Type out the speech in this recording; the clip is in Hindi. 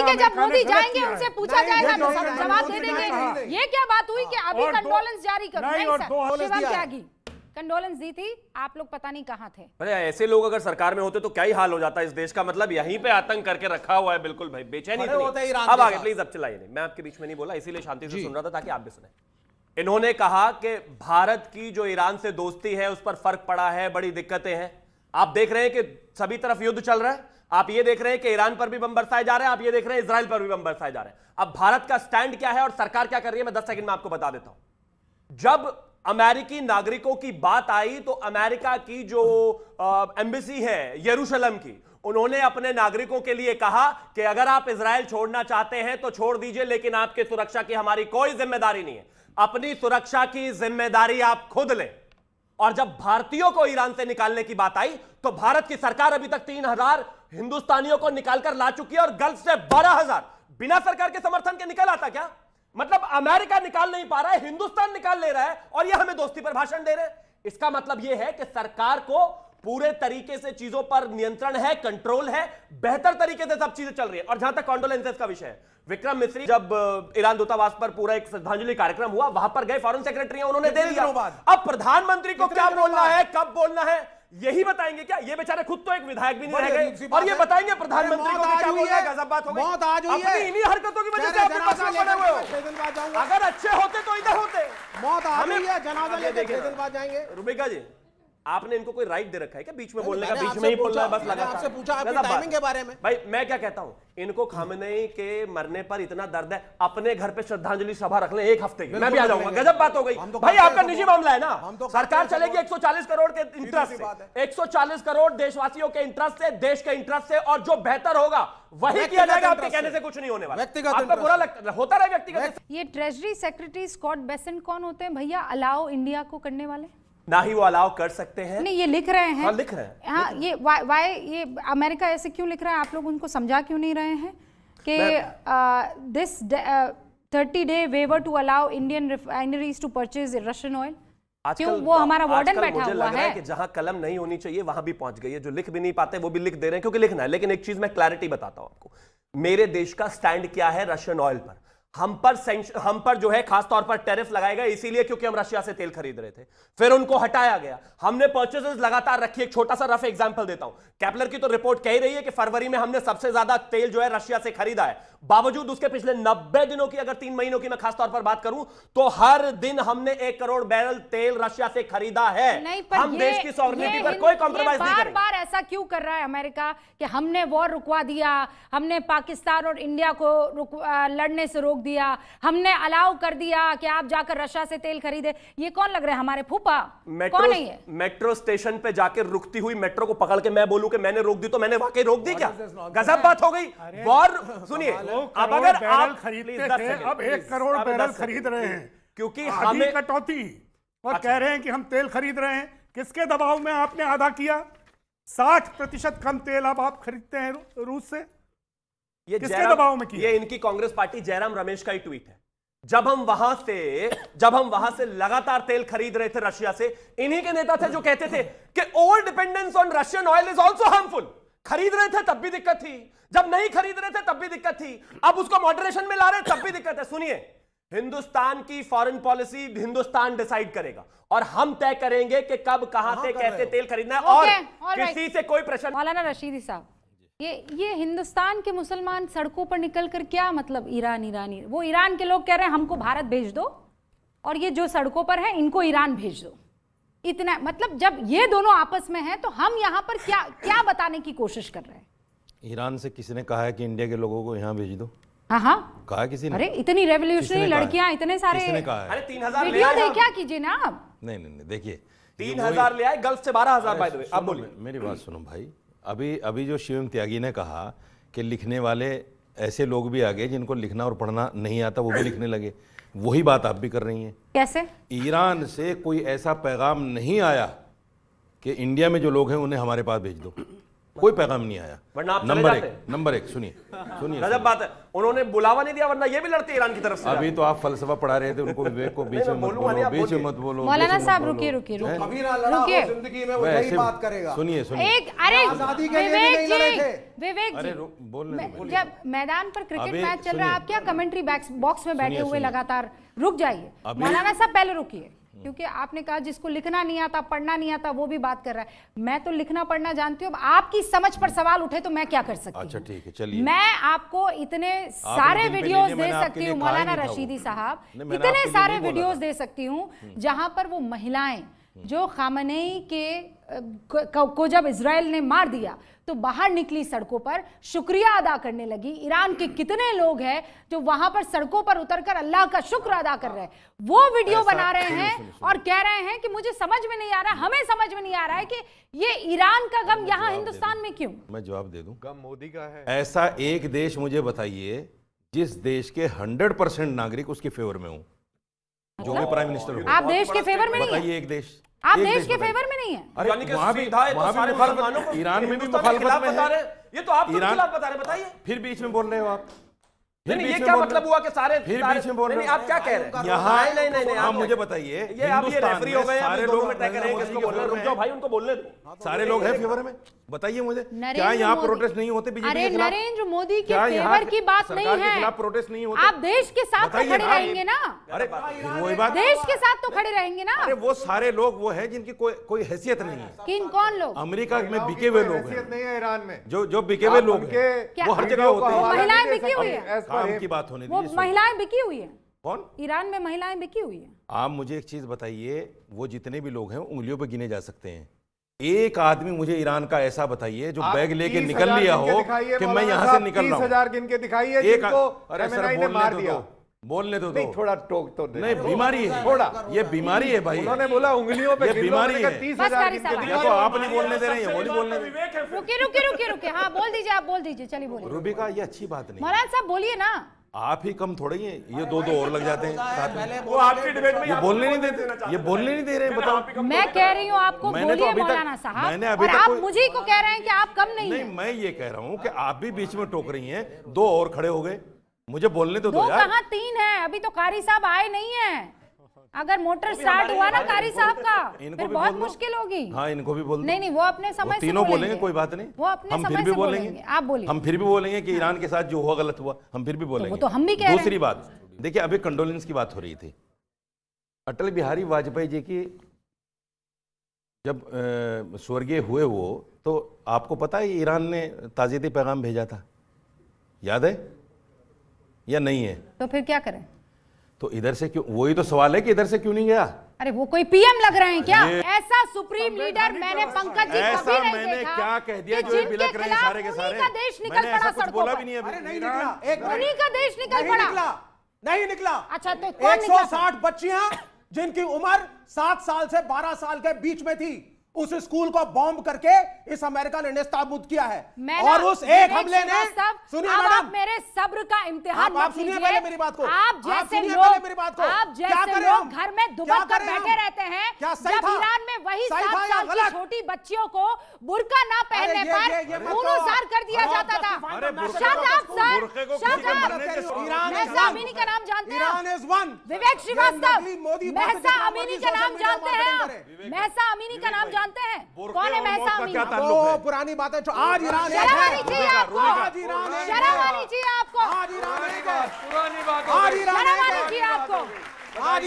ठीक है, जब मोदी जाएंगे उनसे पूछा जाएगा तो जवाब दे देंगे। ये क्या बात हुई कि अभी कंडोलेंस जारी करो? नहीं सर, शिवम त्यागी कंडोलेंस दी थी, आप लोग पता नहीं कहां थे। अरे ऐसे लोग अगर सरकार में होते तो क्या ही हाल हो जाता है इस देश का। मतलब यहीं पे आतंक करके रखा हुआ है, बिल्कुल भाई बेचैनी होता है। अब आगे प्लीज, अब चलाइए नहीं, मैं आपके बीच में नहीं बोला, इसीलिए शांति से सुन रहा था ताकि आप भी सुने। इन्होंने कहा कि भारत की जो ईरान से दोस्ती है उस पर फर्क पड़ा है, बड़ी दिक्कतें हैं। आप देख रहे हैं कि सभी तरफ युद्ध चल रहा है, आप ये देख रहे हैं कि ईरान पर भी बम बरसाए जा रहे हैं, आप ये देख रहे हैं इजराइल पर भी बम बरसाए जा रहे हैं। अब भारत का स्टैंड क्या है और सरकार क्या कर रही है, मैं 10 सेकंड में आपको बता देता हूं। जब अमेरिकी नागरिकों की बात आई तो अमेरिका की जो एम्बेसी है यरूशलेम की, उन्होंने अपने नागरिकों के लिए कहा कि अगर आप इजराइल छोड़ना चाहते हैं तो छोड़ दीजिए, लेकिन आपकी सुरक्षा की हमारी कोई जिम्मेदारी नहीं है, अपनी सुरक्षा की जिम्मेदारी आप खुद लें। और जब भारतीयों को ईरान से निकालने की बात आई तो भारत की सरकार अभी तक 3000 हिंदुस्तानियों को निकालकर ला चुकी है और गल्फ से 12,000 बिना सरकार के समर्थन के निकल आता। क्या मतलब अमेरिका निकाल नहीं पा रहा है, हिंदुस्तान निकाल ले रहा है और यह हमें दोस्ती पर भाषण दे रहे हैं। इसका मतलब यह है कि सरकार को पूरे तरीके से चीजों पर नियंत्रण है, कंट्रोल है, बेहतर तरीके से सब चीजें चल रही है। और जहां तक कॉन्डोलेंसेस का विषय है, विक्रम मिस्री जब ईरान दूतावास पर पूरा एक श्रद्धांजलि कार्यक्रम हुआ, वहां पर गए फॉरेन सेक्रेटरी, उन्होंने दे दिया। अब प्रधानमंत्री को क्या बोलना है, कब बोलना है, यही बताएंगे क्या? ये बेचारे खुद तो एक विधायक भी नहीं रह गए और ये बताएंगे प्रधानमंत्री को क्या बोलना है? गजब बात हो गई। अपनी इन्हीं हरकतों की वजह से आप विपक्ष में बने हुए हो। अगर अच्छे होते तो इधर होते। मौत आ गई है, जनाजा लेके 6 दिन बाद जाएंगे। रुबिका जी, आपने इनको कोई राइट दे रखा है क्या बीच में बोलने का? बीच में ही बोलना है बस लगातार। आपसे पूछा आपकी टाइमिंग के बारे में। भाई मैं क्या कहता हूं, इनको खामनेई के मरने पर इतना दर्द है, अपने घर पे श्रद्धांजलि सभा रख लें 1 हफ्ते की, मैं भी आ जाऊंगा। गजब बात हो गई भाई, आपका निजी मामला है ना। सरकार चलेगी 140 करोड़ के इंटरेस्ट से, 140 करोड़ देशवासियों के इंटरेस्ट से, देश के इंटरेस्ट से, और जो बेहतर होगा वही किया जाएगा। आपके कहने से कुछ नहीं होने वाला। आपको बुरा लगता होता रहे व्यक्तिगत। ये ट्रेजरी सेक्रेटरी स्कॉट बेसेंट कौन होते हैं भैया, अलाउ इंडिया को करने वाले? ना ही वो अलाउ कर सकते हैं। नहीं, ये लिख रहे हैं। हाँ, लिख रहे हैं। हाँ, ये वाई ये अमेरिका ऐसे क्यों लिख रहा है? आप लोग उनको समझा क्यों नहीं रहे हैं कि this 30-day waiver to allow Indian refineries to purchase Russian oil? क्यों? वो हमारा वार्डन बैठा हुआ है कि जहां कलम नहीं होनी चाहिए वहां भी पहुंच गई है। जो लिख भी नहीं पाते वो भी लिख दे रहे हैं क्योंकि लिखना है। लेकिन एक चीज मैं क्लैरिटी बताता हूं आपको, मेरे देश का स्टैंड क्या है रशियन ऑयल पर। हम पर जो है खास तौर पर टैरिफ लगाया गया, इसीलिए क्योंकि हम रशिया से तेल खरीद रहे थे, फिर उनको हटाया गया। हमने परचेसेस लगातार रखी। एक छोटा सा रफ एग्जांपल देता हूं, केपलर की तो रिपोर्ट कह रही है कि फरवरी में हमने सबसे ज्यादा तेल जो है रशिया से खरीदा है। बावजूद उसके पिछले 90 दिनों की, अगर 3 महीनों की मैं खास तौर पर बात करूं, तो हर दिन हमने 1 करोड़ बैरल तेल रशिया से खरीदा है। हम देश की सॉवरेनिटी पर कोई कॉम्प्रोमाइज नहीं करेंगे। बार ऐसा क्यों कर रहा है अमेरिका कि हमने वॉर रुकवा दिया, हमने पाकिस्तान और इंडिया को लड़ने से रोक दिया, हमने अलाउ कर दिया कि आप जाकर रशिया से तेल खरीदे? ये कौन लग रहे हैं, हमारे फूफा? कौन है ये? मेट्रो स्टेशन पे जाकर रुकती हुई मेट्रो को पकड़ के मैं बोलूं कि मैंने रोक दी तो मैंने वाकई रोक दी क्या? गजब बात हो गई। वॉर सुनिए, अब अगर आप खरीदते थे, अब 1 करोड़ बैरल खरीद रहे हैं क्योंकि हमें कटौती और कह रहे हैं कि हम तेल खरीद रहे हैं। किसके दबाव में आपने आधा किया? 60% कम तेल अब आप खरीदते हैं रूस से। ये किसके दबाव में किया? ये इनकी कांग्रेस पार्टी जयराम रमेश का ही ट्वीट है। जब हम वहां से लगातार तेल खरीद रहे थे रशिया से, इन्हीं के नेता थे जो कहते थे कि over dependence on Russian oil is also harmful. खरीद रहे थे तब भी दिक्कत थी, जब नहीं खरीद रहे थे तब भी दिक्कत थी, अब उसको मॉडरेशन में ला रहे तब भी दिक्कत है। सुनिए, हिंदुस्तान की फॉरेन पॉलिसी हिंदुस्तान डिसाइड करेगा और हम तय करेंगे कि कब, कहां से, कैसे तेल खरीदना है। और किसी से कोई प्रश्न। मौलाना रशीदी साहब, ये हिंदुस्तान के मुसलमान सड़कों पर निकलकर क्या मतलब ईरानी, वो ईरान के लोग कह रहे हैं हमको भारत भेज दो, और ये जो सड़कों पर है इनको ईरान भेज दो। इतना मतलब जब ये दोनों आपस में हैं तो हम यहाँ पर क्या बताने की कोशिश कर रहे हैं? ईरान से किसी ने कहा है कि इंडिया के लोगों को यहाँ भेज दो? हाँ, कहा किसी ने? अरे इतनी रेवोल्यूशनरी लड़कियां, इतने सारे, किसने कहा है? अरे 3000 वीडियो दे, क्या कीजिए ना आप। नहीं, देखिए 3000 ले आए, गल्फ से 12,000। बाय द वे, आप बोलिए। मेरी बात सुनो भाई, अभी जो शिवम त्यागी ने कहा कि लिखने वाले ऐसे लोग भी आ गए जिनको लिखना और पढ़ना नहीं आता, वो भी लिखने लगे। वही बात आप भी कर रही हैं। कैसे? ईरान से कोई ऐसा पैगाम नहीं आया कि इंडिया में जो लोग हैं उन्हें हमारे पास भेज दो। कोई पैगाम नहीं आया। वरना आप चले जाते। नंबर एक सुनिए गजब बात है, उन्होंने बुलावा नहीं दिया, वरना ये भी लड़ते ईरान की तरफ से। अभी तो आप फलसफा पढ़ा रहे थे उनको, विवेक को बीच में मत बोलो, बीच में मत बोलो। मौलाना साहब रुकिए रुकिए रुकिए कभी ना लड़ा हो जिंदगी में, वो यही बात करेगा। सुनिए एक, अरे आजादी के लिए भी विवेक नहीं लड़े थे। जी, विवेक अरे जी, बोलने दो। जब मैदान पर क्रिकेट अबे, मैच चल रहा है, आप क्या कमेंट्री बॉक्स में बैठे हुए सुनिए। लगातार? रुक जाइए मौलाना साहब, पहले रुकिए, क्योंकि आपने कहा जिसको लिखना नहीं आता, पढ़ना नहीं आता, वो भी बात कर रहा है। मैं तो लिखना पढ़ना जानती हूँ, अब आपकी समझ पर सवाल उठे तो मैं क्या कर सकती हूँ? अच्छा ठीक है, चलिए। मैं आपको इतने सारे वीडियोस दे सकती हूँ मौलाना रशीदी साहब, इतने सारे वीडियोस दे सकती हूँ जहां पर वो महिलाएं जो खामनेई को जब इजराइल ने मार दिया तो बाहर निकली सड़कों पर, शुक्रिया अदा करने लगी। ईरान के कितने लोग हैं जो वहां पर सड़कों पर उतरकर अल्लाह का शुक्र अदा कर रहे हैं, वो वीडियो बना रहे हैं और कह रहे हैं कि मुझे समझ में नहीं आ रहा, हमें समझ में नहीं आ रहा है कि ये ईरान का गम यहाँ हिंदुस्तान में क्यों? मैं जवाब दे दूं। गम मोदी का है। ऐसा एक देश मुझे बताइए जिस देश के 100% नागरिक उसके फेवर में हो, जो भी प्राइम मिनिस्टर हो। आप देश के फेवर में नहीं है? बताइए एक देश, आप एक देश के बताइए। फेवर में नहीं है? अरे यानी कि वहाँ भी सीधा है तो सारे मुसलमानों को ईरान में भी हिंदुस्तान के मुखालफत खिलाफ में बता है। रहे हैं। ये तो आप ईरान खिलाफ बता रहे हैं, बताइए। फिर बीच में बोल रहे हो आप, नहीं, ये क्या मतलब हुआ कि सारे फिर सारे- बीच में बोल रहे नहीं, हो। आप क्या कह रहे हैं? यहाँ नहीं, आप मुझे बताइए, ये आप ये हिंदुस्तान रेफरी में हो गए, सारे सारे लोग लोग तय करेंगे नरेंद्र किसको मोदी के बोलना है। फेवर रुक में जाओ हैं। भाई, उनको बोलने दो। सारे लोग हैं फेवर में, बताइए मुझे। क्या नरेंद्र यहाँ मोदी- प्रोटेस्ट नहीं होते बीजेपी अरे के खिलाफ? नरेंद्र मोदी के क्या यहाँ फेवर की बात नहीं सरकार के है, खिलाफ प्रोटेस्ट नहीं होते? आप देश के साथ तो बताइए खड़े ना। रहेंगे ना? अरे फिर वही बात, देश के साथ तो खड़े रहेंगे ना? अरे वो सारे लोग वो हैं जिनकी कोई हैसियत नहीं है। किन कौन लोग? अमेरिका में बिके हुए लोग हैसियत हैं, नहीं है ईरान में। जो बिके हुए लोग हैं, क्या- वो हर जगह वीडियो होते को हैं। वो हवाला महिलाएं नहीं दे बिकी हुई सकते। है? As per काम him। की बात होने वो दीजिए। महिलाएं बिकी हुई है? कौन? ईरान में महिलाएं बिकी हुई है? आप मुझे एक चीज बताइए, वो जितने भी लोग हैं उंगलियों पे गिने जा सकते हैं। एक आदमी मुझे ईरान का ऐसा बताइए जो आप बैग लेके 30,000 निकल लिया गिन के हो दिखाइए कि मैं मौलाना यहाँ से साहब, निकल रहा हूँ। 30,000 गिन के दिखाइए एक जिनको अरे सर खamenei ने मार बोलने दिया। तो दो, बोलने तो नहीं दो। थोड़ा टोक तो दे। नहीं बीमारी है, थोड़ा। ये बीमारी है भाई। उन्होंने बोला उंगलियों पे ये गिन लो, बीमारी मैंने कहा है। 30,000 बस गिन के कारी या तो आप नहीं बोलने दे रहे हैं, वो नहीं बोलने दे रहे हैं। रुकिए हाँ बोल दीजिए, आप बोल दीजिए, चलिए बोलिए। रूबिका, ये अच्छी बात नहीं। मौलाना साहब बोलिए ना। आप ही कम थोड़े ही हैं, ये दो और लग जाते हैं साथ में। वो आपकी डिबेट में ये बोलने नहीं देते, ये बोलने नहीं दे रहे हैं, बताओ। मैं कह रही हूँ आपको मैंने तो बोलिए अभी तक- मौलाना साहब, मैंने अभी और तक आप कोई- मुझे को कह रहे हैं कि आप कम नहीं नहीं, हैं। मैं ये कह रहा हूँ कि आप भी बीच में टोक रही हैं, दो और खड़े हो गए, मुझे बोलने तो दो दो यार। कहाँ तीन है, अभी तो कारी साहब आए नहीं है। अगर मोटर स्टार्ट हुआ ना कारी साहब का, इनको फिर भी बहुत बोल दो। मुश्किल होगी। हाँ, इनको भी बोल दो। नहीं वो अपने समय से तीनों बोलेंगे। बोलेंगे, कोई बात नहीं। वो अपने हम फिर समय भी से बोलेंगे। आप बोलिए। हम फिर भी बोलेंगे कि ईरान के साथ जो हुआ गलत हुआ, हम फिर भी बोलेंगे। तो हम भी कह रहे हैं। दूसरी बात देखिए, अभी कंडोलेंस की बात हो रही थी। अटल बिहारी वाजपेयी जी की जब स्वर्गीय हुए वो, तो आपको पता है ईरान ने ताज़ियती पैगाम भेजा था, याद है या नहीं है? तो फिर क्या करें? तो इधर से क्यों, वही तो सवाल है कि इधर से क्यों नहीं गया? अरे वो कोई पीएम लग रहे हैं क्या? ऐसा सुप्रीम लीडर मैंने पंकज जी ऐसा कभी नहीं मैंने देखा क्या कह दिया कि जो ये जिनके बिलक रहे हैं खिलाफ सारे के सारे? उन्हीं का देश निकल मैंने पड़ा ऐसा कुछ सड़कों बोला पर। भी नहीं अरे अभी। नहीं निकला, एक मिनट। उन्हीं का देश निकल नहीं पड़ा। निकला, नहीं निकला। अच्छा, तो कौन निकला? 160 बच्चियां जिनकी उम्र 7 साल से 12 साल के बीच में थी, उस स्कूल को बॉम्ब करके इस अमेरिका ने नेस्तनाबूद किया है। और उस एक हमले ने, सुनिए अब मैडम, आप मेरे सब्र का इम्तिहान आप मत सुनिए लीजिए। पहले मेरी बात को। आप आप जैसे सुनिए लोग, पहले मेरी बात को। आप क्या जैसे करें लोग हम? घर में क्या दुबक कर करें हम? बैठे रहते हैं, क्या सही जब था? ईरान में वही सही 7 था या साल की गलत? छोटी बच्चियों को बुर्का ना पहनने ये पर मत खून कहो। उजार कर दिया जाता था। अरे बुर्के Shut को- up, sir. बुर्के को Shut किसी को up. मरने से- ईरान महसा अमीनी का नाम जानते हैं? Iran is one. Vivek Shrivastava, Modi Mahsa Amini का नाम जानते हैं आप? महसा अमीनी का नाम जानते हैं? कौन है महसा अमीनी? क्या ताल्लुक वो है? पुरानी बातें जो आज ईरान एक शर्म है। आनी चाहिए आपको। आज ईरान एक है। शर्म आनी चाहिए आपको। आज ईरान एक है। पुरानी बात आज ईरान शर्म एक आनी है। चाहिए आपको। आज